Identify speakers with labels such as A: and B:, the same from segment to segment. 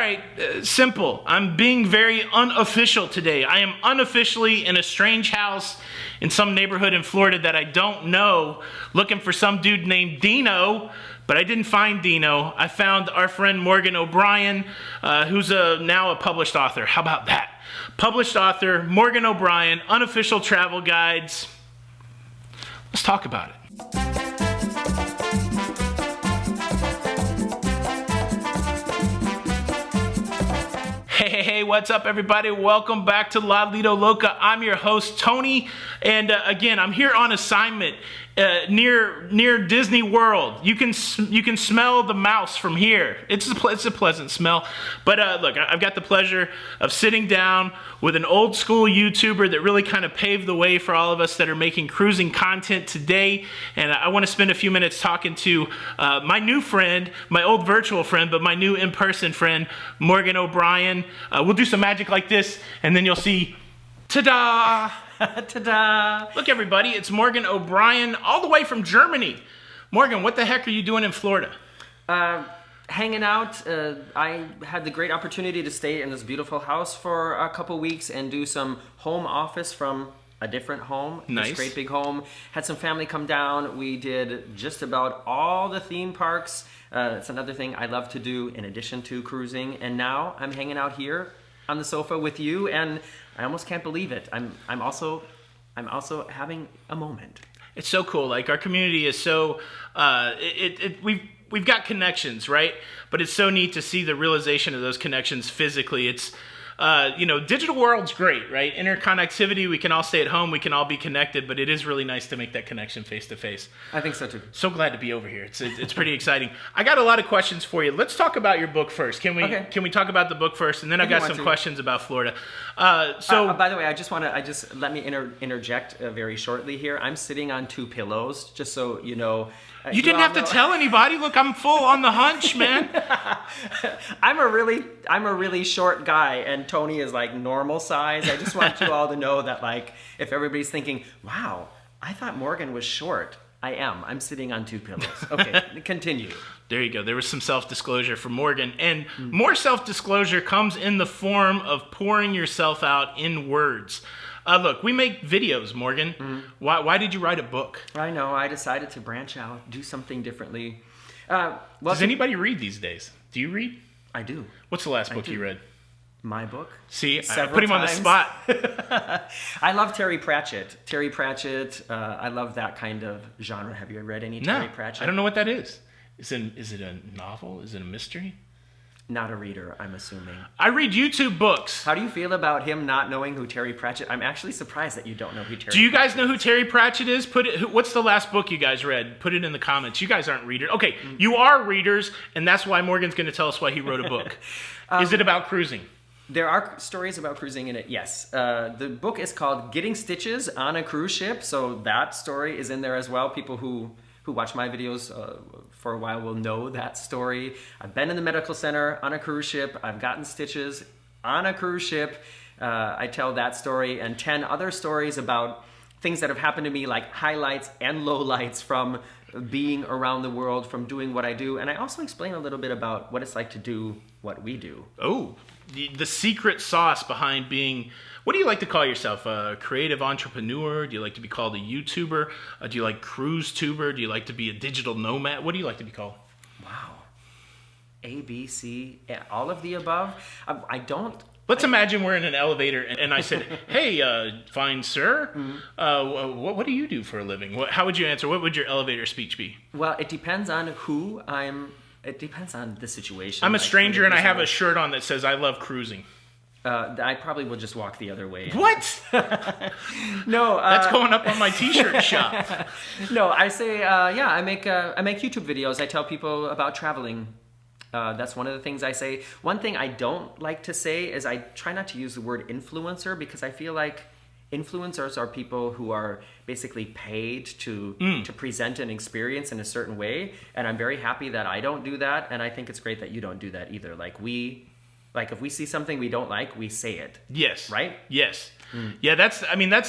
A: right, simple. I'm being very unofficial today. I am unofficially in a strange house in some neighborhood in Florida that I don't know, looking for some dude named Dino, but I didn't find Dino. I found our friend Morgan O'Brien, who's now a published author. How about that? Published author, Morgan O'Brien, unofficial travel guides. Let's talk about it. Hey, what's up, everybody? Welcome back to Lido, Loca. I'm your host, Tony, and again, I'm here on assignment near Disney World. You can smell the mouse from here. It's a pleasant smell. But look, I've got the pleasure of sitting down with an old school YouTuber that really kind of paved the way for all of us that are making cruising content today. And I want to spend a few minutes talking to my new friend, my old virtual friend, but my new in-person friend, Morgan O'Brien. We'll do some magic like this, and then you'll see, ta-da! Ta-da! Look, everybody, it's Morgan O'Brien, all the way from Germany. Morgan, what the heck are you doing in Florida?
B: Hanging out. I had the great opportunity to stay in this beautiful house for a couple weeks and do some home office from a different home.
A: Nice.
B: This great big home. Had some family come down. We did just about all the theme parks. It's another thing I love to do in addition to cruising. And now I'm hanging out here on the sofa with you, and I almost can't believe it. I'm also having a moment.
A: It's so cool. Like, our community is so we've got connections, right? But it's so neat to see the realization of those connections physically. It's digital world's great, right? Interconnectivity, we can all stay at home, we can all be connected, but it is really nice to make that connection face to face.
B: I think so too.
A: So glad to be over here. It's pretty exciting. I got a lot of questions for you. Let's talk about your book first. Can we talk about the book first, and then I've got some questions about Florida.
B: By the way, let me interject very shortly here. I'm sitting on two pillows, just so you know.
A: You didn't have to tell anybody. Look, I'm full on the hunch, man.
B: I'm a really short guy, and Tony is like normal size. I just want you all to know that, like, if everybody's thinking, wow, I thought Morgan was short. I am. I'm sitting on two pillows. Okay, continue.
A: There you go. There was some self-disclosure from Morgan. And more self-disclosure comes in the form of pouring yourself out in words. Look, we make videos, Morgan. Mm-hmm. Why did you write a book?
B: I know. I decided to branch out, do something differently.
A: Does anybody read these days? Do you read?
B: I do.
A: What's the last book you read?
B: My book.
A: See, I put him on the spot.
B: I love Terry Pratchett. I love that kind of genre. Have you read any Terry Pratchett?
A: I don't know what that is. Is it a novel? Is it a mystery?
B: Not a reader, I'm assuming.
A: I read YouTube books.
B: How do you feel about him not knowing who Terry Pratchett? I'm actually surprised that you don't know who Terry Pratchett is.
A: Do you guys know who Terry Pratchett is? What's the last book you guys read? Put it in the comments. You guys aren't readers. Okay, you are readers, and that's why Morgan's going to tell us why he wrote a book. Is it about cruising?
B: There are stories about cruising in it, yes. The book is called Getting Stitches on a Cruise Ship, so that story is in there as well. People who watch my videos for a while will know that story. I've been in the medical center on a cruise ship. I've gotten stitches on a cruise ship. I tell that story and 10 other stories about things that have happened to me, like highlights and lowlights from being around the world, from doing what I do. And I also explain a little bit about what it's like to do what we do.
A: Oh, the secret sauce behind being... What do you like to call yourself? A creative entrepreneur? Do you like to be called a YouTuber? Do you like cruise tuber? Do you like to be a digital nomad? What do you like to be called?
B: Wow. A, B, C, all of the above? I don't...
A: Let's imagine we're in an elevator and I said, hey, fine sir, what do you do for a living? How would you answer? What would your elevator speech be?
B: Well, it depends on who I'm... It depends on the situation.
A: I'm a stranger and I have a shirt on that says I love cruising.
B: I probably will just walk the other way.
A: What?
B: No,
A: that's going up on my T-shirt shop.
B: No, I say, I make YouTube videos. I tell people about traveling. That's one of the things I say. One thing I don't like to say is I try not to use the word influencer, because I feel like influencers are people who are basically paid to present an experience in a certain way, and I'm very happy that I don't do that, and I think it's great that you don't do that either. Like if we see something we don't like, we say it.
A: Yes.
B: Right?
A: Yes. Yeah, that's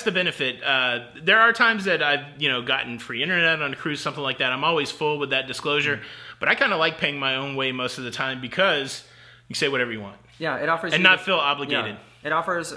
A: the benefit. There are times that I've, gotten free internet on a cruise, something like that. I'm always full with that disclosure, but I kind of like paying my own way most of the time because You say whatever you want.
B: Yeah, it offers
A: and
B: you
A: not feel obligated.
B: Yeah, it offers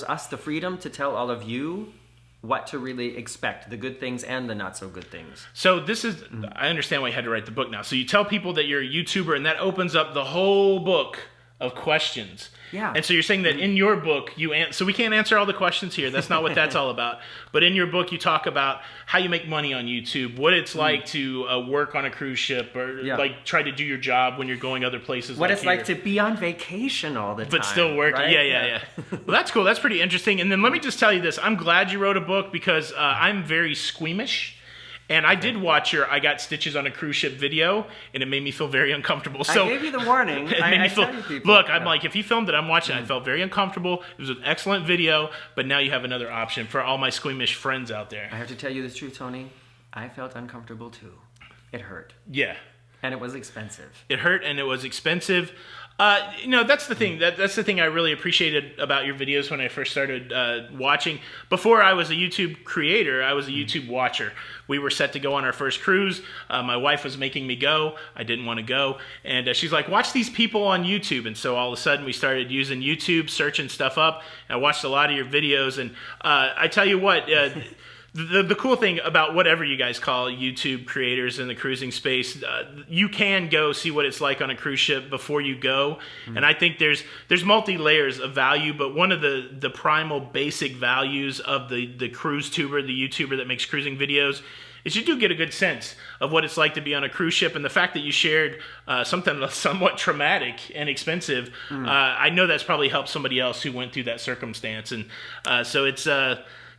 B: us the freedom to tell all of you what to really expect, the good things and the not so good things.
A: So this is, I understand why you had to write the book now. So you tell people that you're a YouTuber, and that opens up the whole book of questions.
B: Yeah.
A: And so you're saying that in your book, so we can't answer all the questions here. That's not what that's all about. But in your book, you talk about how you make money on YouTube, what it's like to work on a cruise ship, or like try to do your job when you're going other places.
B: What it's like to be on vacation all the time.
A: But still working.
B: Right?
A: Yeah. Well, that's cool. That's pretty interesting. And then let me just tell you this. I'm glad you wrote a book because I'm very squeamish. And I did watch your I Got Stitches on a Cruise Ship video, and it made me feel very uncomfortable. So
B: I gave you the warning.
A: It made me feel,
B: people,
A: look, I'm like, if you filmed it, I'm watching it. I felt very uncomfortable. It was an excellent video, but now you have another option for all my squeamish friends out there.
B: I have to tell you the truth, Tony. I felt uncomfortable too. It hurt.
A: Yeah.
B: And it was expensive.
A: It hurt and it was expensive. That's the thing. That's the thing I really appreciated about your videos when I first started watching. Before I was a YouTube creator, I was a YouTube watcher. We were set to go on our first cruise. My wife was making me go. I didn't want to go. And she's like, watch these people on YouTube. And so all of a sudden we started using YouTube, searching stuff up. And I watched a lot of your videos. And I tell you what, the cool thing about whatever you guys call YouTube creators in the cruising space, you can go see what it's like on a cruise ship before you go. And I think there's multi-layers of value, but one of the primal basic values of the cruise tuber, the YouTuber that makes cruising videos, is you do get a good sense of what it's like to be on a cruise ship. And the fact that you shared something somewhat traumatic and expensive, I know that's probably helped somebody else who went through that circumstance. And so it's...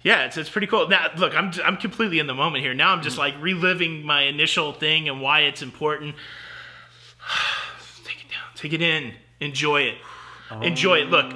A: yeah, it's pretty cool. Now, look, I'm completely in the moment here. Now I'm just like reliving my initial thing and why it's important. Take it down. Take it in. Enjoy it. Enjoy it. Look,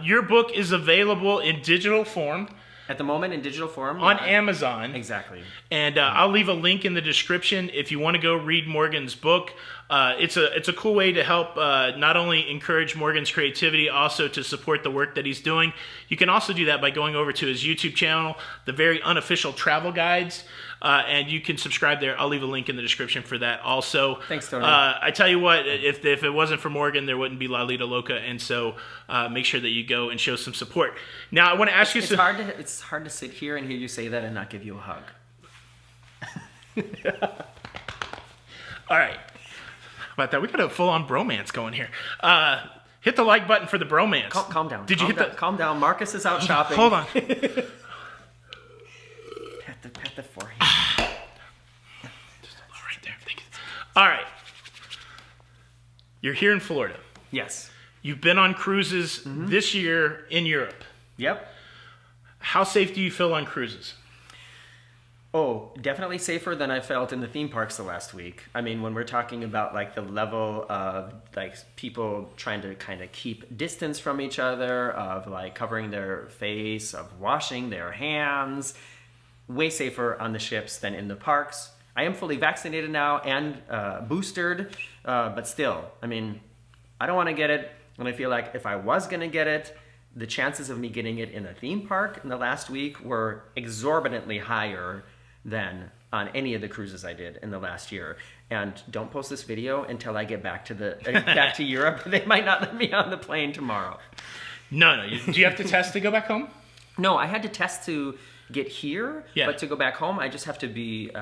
A: your book is available in digital form.
B: At the moment, in digital form.
A: On Amazon.
B: Exactly.
A: And I'll leave a link in the description if you want to go read Morgan's book. It's a cool way to help not only encourage Morgan's creativity, also to support the work that he's doing. You can also do that by going over to his YouTube channel, The Very Unofficial Travel Guides, and you can subscribe there. I'll leave a link in the description for that also.
B: Thanks, Tony.
A: I tell you what, if it wasn't for Morgan, there wouldn't be Lido, Loca, and so make sure that you go and show some support. Now, I want to ask you...
B: It's hard to sit here and hear you say that and not give you a hug.
A: All right. About that, we got a full-on bromance going here. Hit the like button for the bromance.
B: Calm down.
A: Did you hit that?
B: Calm down. Marcus is out shopping.
A: Hold on.
B: Pat the forehead.
A: Just right there. Thank you. All right. You're here in Florida.
B: Yes.
A: You've been on cruises this year in Europe.
B: Yep.
A: How safe do you feel on cruises?
B: Oh, definitely safer than I felt in the theme parks the last week. I mean, when we're talking about like the level of like people trying to kind of keep distance from each other, of like covering their face, of washing their hands, way safer on the ships than in the parks. I am fully vaccinated now and boosted, but still, I mean, I don't want to get it. And I feel like if I was going to get it, the chances of me getting it in a theme park in the last week were exorbitantly higher than on any of the cruises I did in the last year. And don't post this video until I get back to back to Europe. They might not let me on the plane tomorrow.
A: No. Do you have to test to go back home?
B: No, I had to test to get here,
A: Yeah.
B: But to go back home, I just have to be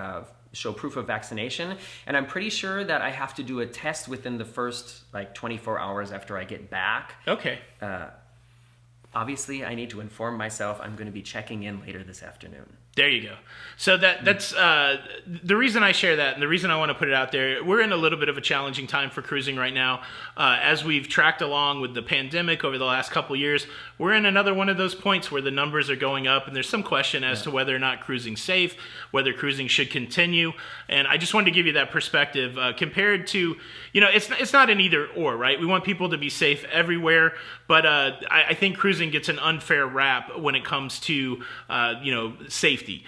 B: show proof of vaccination. And I'm pretty sure that I have to do a test within the first like 24 hours after I get back.
A: Okay.
B: Obviously, I need to inform myself I'm going to be checking in later this afternoon.
A: There you go. So that's the reason I share that, and the reason I want to put it out there. We're in a little bit of a challenging time for cruising right now. As we've tracked along with the pandemic over the last couple years, we're in another one of those points where the numbers are going up, and there's some question as to whether or not cruising's safe, whether cruising should continue. And I just wanted to give you that perspective compared to, it's not an either or, right? We want people to be safe everywhere, but I think cruising gets an unfair rap when it comes to, safety. safety,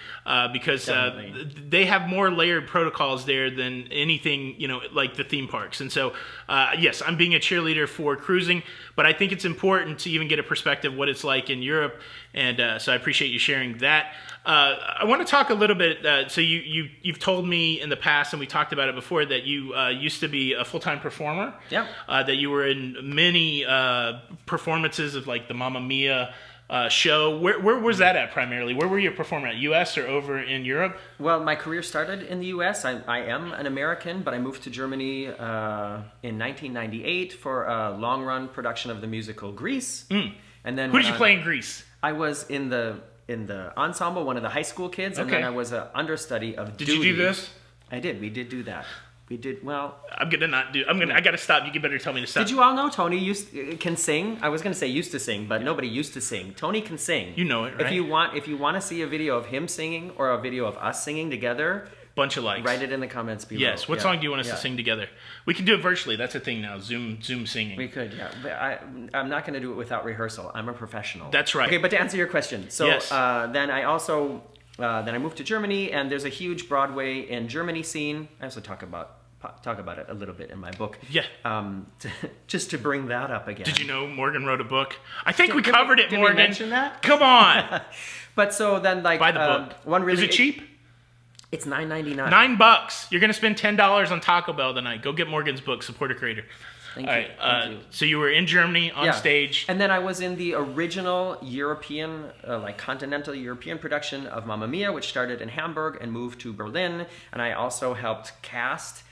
A: because
B: Definitely.
A: they have more layered protocols there than anything, like the theme parks. And so, yes, I'm being a cheerleader for cruising, but I think it's important to even get a perspective of what it's like in Europe. And so I appreciate you sharing that. I want to talk a little bit. So you've told me in the past, and we talked about it before, that you used to be a full-time performer.
B: Yeah.
A: That you were in many performances of like the Mamma Mia show. Where was that at primarily? Where were you performing at? U.S. or over in Europe?
B: Well, my career started in the U.S. I am an American, but I moved to Germany in 1998 for a long-run production of the musical Grease. And then
A: Who did you play in Grease?
B: I was in the ensemble, one of the high school kids, and then I was an understudy of
A: Did you do this?
B: I did. We did do that. We did, well...
A: I gotta stop. You better tell me to stop.
B: Did you all know Tony can sing? I was going to say used to sing, but nobody used to sing. Tony can sing.
A: You know it, right?
B: If you want to see a video of him singing or a video of us singing together...
A: Bunch of likes.
B: Write it in the comments below.
A: Yes. What song do you want us to sing together? We can do it virtually. That's a thing now. Zoom singing.
B: We could, yeah. But I'm not going to do it without rehearsal. I'm a professional.
A: That's right.
B: Okay, but to answer your question. So
A: yes.
B: Then I also... then I moved to Germany, and there's a huge Broadway and Germany scene. I also talk about it a little bit in my book.
A: Yeah.
B: Just to bring that up again.
A: Did you know Morgan wrote a book? I think we covered it,
B: did
A: Morgan.
B: Did we mention that?
A: Come on.
B: But so then, like,
A: buy the book. Is it cheap?
B: It's $9.99.
A: $9. You're gonna spend $10 on Taco Bell tonight. Go get Morgan's book. Support a creator.
B: Thank
A: All
B: you.
A: right.
B: Thank you.
A: So you were in Germany on stage,
B: and then I was in the original European, continental European production of Mamma Mia, which started in Hamburg and moved to Berlin. And I also helped cast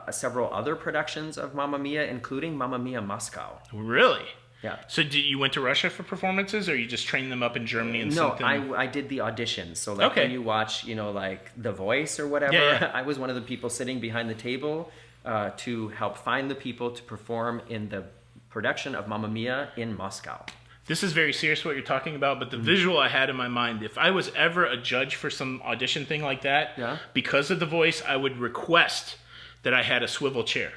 B: several other productions of Mamma Mia, including Mamma Mia Moscow.
A: Really?
B: Yeah.
A: So you went to Russia for performances, or you just trained them up in Germany and
B: No,
A: something?
B: I did the auditions. So like when you watch, like The Voice or whatever, I was one of the people sitting behind the table to help find the people to perform in the production of Mamma Mia in Moscow.
A: This is very serious what you're talking about, but the visual I had in my mind, if I was ever a judge for some audition thing like that, because of The Voice, I would request that I had a swivel chair.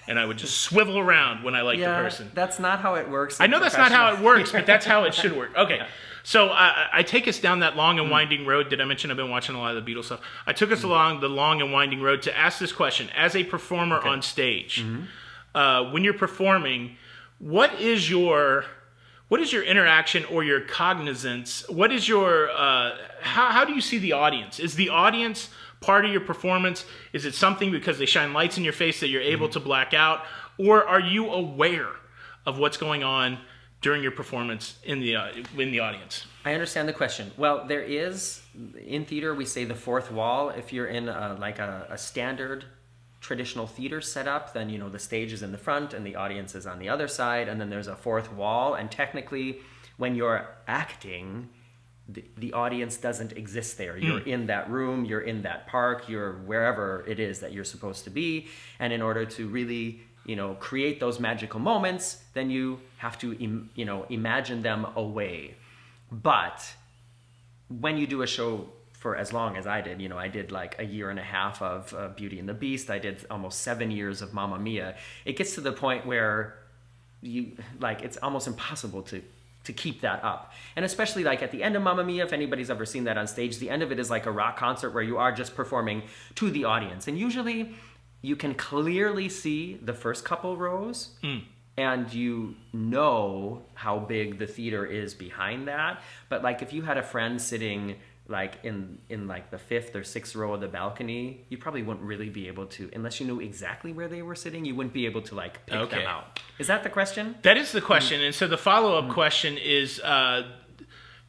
A: And I would just swivel around when I liked the person.
B: That's not how it works.
A: I know that's not how it works, but that's how it should work. Okay, so I take us down that long and winding road. Did I mention I've been watching a lot of the Beatles stuff? I took us along the long and winding road to ask this question. As a performer on stage, when you're performing, what is your interaction or your cognizance? What is your, how do you see the audience? Is the audience part of your performance? Is it something because they shine lights in your face that you're able to black out? Or are you aware of what's going on during your performance in the audience? I
B: understand the question. Well, there is, in theater, we say the fourth wall. If you're in a standard traditional theater setup, then the stage is in the front and the audience is on the other side, and then there's a fourth wall. And technically, when you're acting, the audience doesn't exist there. You're in that room, you're in that park, you're wherever it is that you're supposed to be. And in order to really, create those magical moments, then you have to, imagine them away. But when you do a show for as long as I did, I did like a year and a half of Beauty and the Beast. I did almost 7 years of Mamma Mia. It gets to the point where it's almost impossible to keep that up. And especially like at the end of Mamma Mia, if anybody's ever seen that on stage, the end of it is like a rock concert where you are just performing to the audience. And usually you can clearly see the first couple rows and you know how big the theater is behind that. But like if you had a friend sitting like in like the fifth or sixth row of the balcony, you probably wouldn't really be able to, unless you knew exactly where they were sitting, you wouldn't be able to like pick them out. Is that the question?
A: That is the question. And so the follow-up question is,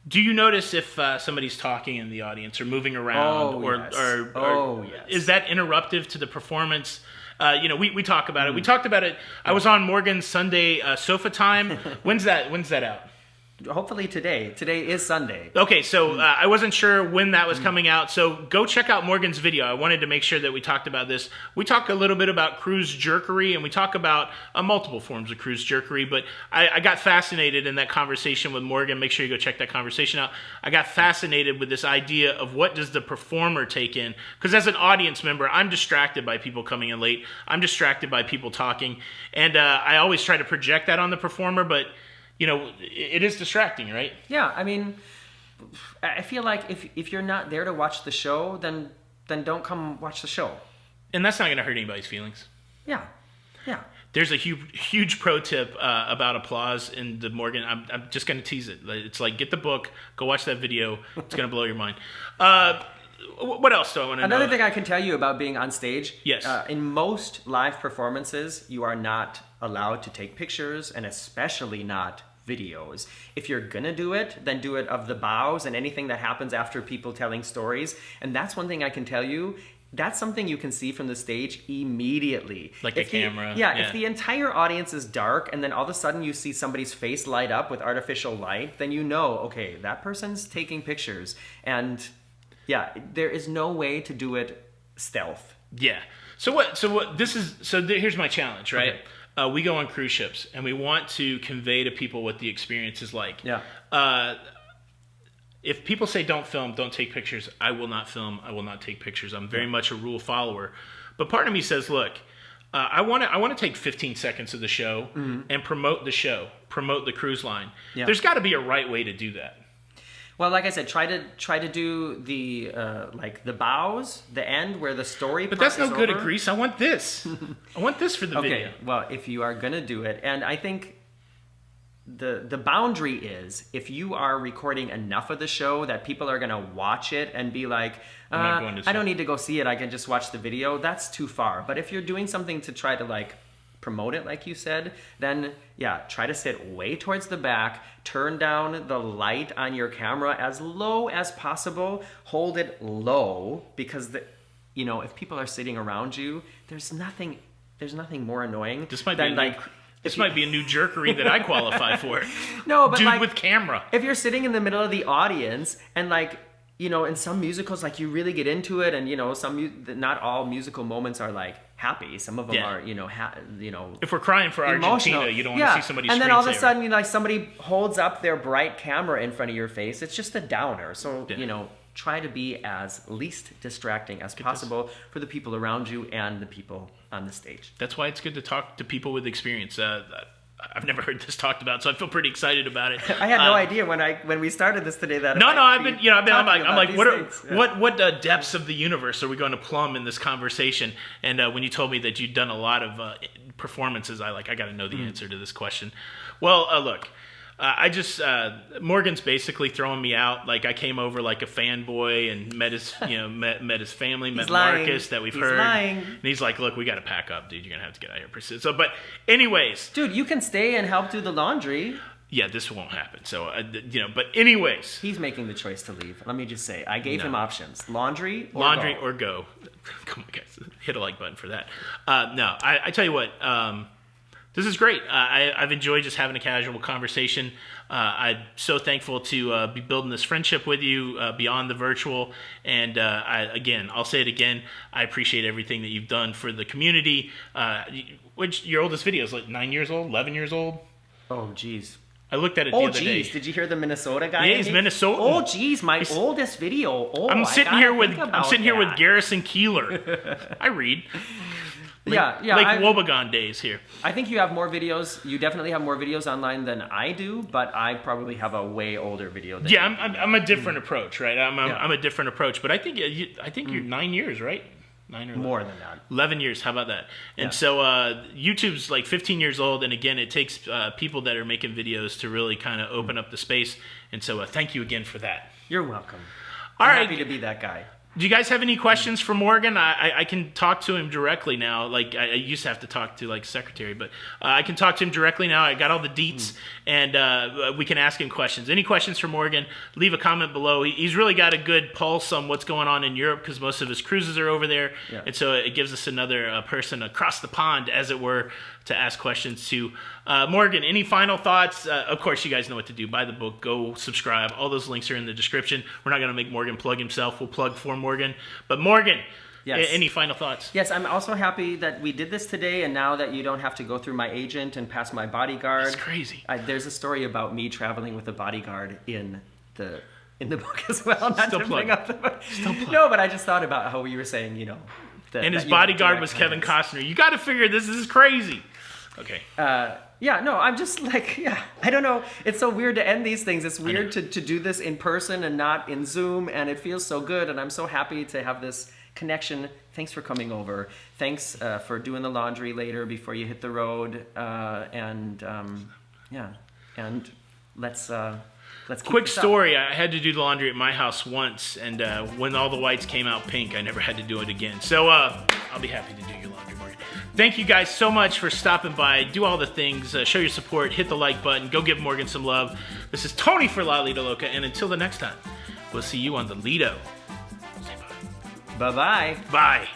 A: do you notice if somebody's talking in the audience or moving around or is that interruptive to the performance? We talk about it. We talked about it. I was on Morgan's Sunday Sofa Time. When's that out?
B: Hopefully today. Today is Sunday.
A: Okay, so I wasn't sure when that was coming out. So go check out Morgan's video. I wanted to make sure that we talked about this. We talk a little bit about cruise jerkery, and we talk about multiple forms of cruise jerkery. But I got fascinated in that conversation with Morgan. Make sure you go check that conversation out. I got fascinated with this idea of what does the performer take in. Because as an audience member, I'm distracted by people coming in late. I'm distracted by people talking. And I always try to project that on the performer, but it is distracting, right?
B: Yeah, I mean, I feel like if you're not there to watch the show, then don't come watch the show.
A: And that's not going to hurt anybody's feelings.
B: Yeah.
A: There's a huge pro tip about applause in the Morgan. I'm just going to tease it. It's like, get the book, go watch that video. It's going to blow your mind. What else do I want to know?
B: Another thing I can tell you about being on stage.
A: Yes.
B: In most live performances, you are not allowed to take pictures, and especially not videos. If you're gonna do it, then do it of the bows and anything that happens after people telling stories. And that's one thing I can tell you. That's something you can see from the stage immediately.
A: Like a camera.
B: If the entire audience is dark and then all of a sudden you see somebody's face light up with artificial light, then you know, okay, that person's taking pictures. And yeah, there is no way to do it stealth.
A: Yeah. Here's my challenge, right? Okay. We go on cruise ships, and we want to convey to people what the experience is like.
B: Yeah.
A: If people say don't film, don't take pictures, I will not film. I will not take pictures. I'm very much a rule follower. But part of me says, look, I want to take 15 seconds of the show and promote the show, promote the cruise line. Yeah. There's got to be a right way to do that.
B: Well, like I said, try to do the like the bows, the end where the story.
A: But that's no good at Grease. I want this. I want this for the video.
B: Okay. Well, if you are gonna do it, and I think the boundary is if you are recording enough of the show that people are gonna watch it and be like, I don't need to go see it. I can just watch the video. That's too far. But if you're doing something to try to like promote it, like you said, then yeah, try to sit way towards the back, turn down the light on your camera as low as possible, hold it low, because if people are sitting around you, there's nothing more annoying
A: this might be a new jerkery that I qualify for.
B: No, but
A: dude with camera.
B: If you're sitting in the middle of the audience and in some musicals, like you really get into it, and not all musical moments are like happy. Some of them are,
A: if we're crying for
B: emotional.
A: Argentina, you don't want to see somebody.
B: And then all of a sudden, somebody holds up their bright camera in front of your face. It's just a downer. So try to be as least distracting as possible for the people around you and the people on the stage.
A: That's why it's good to talk to people with experience. I've never heard this talked about, so I feel pretty excited about it.
B: I had no idea when we started this today that
A: I'm like, what depths of the universe are we going to plumb in this conversation? And when you told me that you'd done a lot of performances, I got to know the answer to this question. Well, look. Morgan's basically throwing me out. Like I came over like a fanboy and met his family, met Marcus that we've heard.
B: Lying.
A: And he's like, look, we got to pack up, dude. You're going to have to get out of here. So, but anyways.
B: Dude, you can stay and help do the laundry.
A: Yeah, this won't happen. So, but anyways.
B: He's making the choice to leave. Let me just say, I gave him options. Laundry
A: or go. Come on, guys. Hit a like button for that. I tell you what, this is great. I've enjoyed just having a casual conversation. I'm so thankful to be building this friendship with you beyond the virtual. And I'll say it again, I appreciate everything that you've done for the community. Which your oldest video is like 9 years old, 11 years old?
B: Oh, geez.
A: I looked at it the other day.
B: Did you hear the Minnesota guy?
A: Yeah, he's Minnesota.
B: Oh, geez, my oldest video. Oh,
A: I'm sitting here with Garrison Keeler. I read. Like Wobegon days here.
B: I think you have more videos. You definitely have more videos online than I do, but I probably have a way older video than you.
A: I'm a different approach, right? I'm a different approach, but I think you're 9 years, right? 9 or
B: more than that.
A: 11 years. How about that? And so YouTube's like 15 years old, and again, it takes people that are making videos to really kind of open up the space. And so thank you again for that.
B: You're welcome.
A: I'm
B: happy to be that guy.
A: Do you guys have any questions for Morgan? I can talk to him directly now. Like I used to have to talk to like secretary, but I can talk to him directly now. I got all the deets, and we can ask him questions. Any questions for Morgan? Leave a comment below. He's really got a good pulse on what's going on in Europe because most of his cruises are over there, and so it gives us another person across the pond, as it were, to ask questions to. Morgan, any final thoughts? Of course, you guys know what to do. Buy the book. Go subscribe. All those links are in the description. We're not going to make Morgan plug himself. We'll plug for Morgan. But Morgan, any final thoughts?
B: Yes, I'm also happy that we did this today, and now that you don't have to go through my agent and pass my bodyguard.
A: That's crazy.
B: There's a story about me traveling with a bodyguard in the book as well. Not
A: Still
B: to
A: plug.
B: bring up the
A: Still plug.
B: No, but I just thought about how you were saying,
A: and his bodyguard was Kevin Costner. You got to figure this is crazy. Okay.
B: Yeah, no, I'm just like, yeah, I don't know. It's so weird to end these things. It's weird to do this in person and not in Zoom, and it feels so good, and I'm so happy to have this connection. Thanks for coming over. Thanks for doing the laundry later before you hit the road, yeah, and let's keep
A: Quick
B: this up.
A: story, I had to do the laundry at my house once, and when all the whites came out pink, I never had to do it again. So I'll be happy to do your laundry, Morgan. Thank you guys so much for stopping by. Do all the things, show your support, hit the like button, go give Morgan some love. This is Tony for La Lido Loca, and until the next time, we'll see you on the Lido. Say bye.
B: Bye-bye.
A: Bye.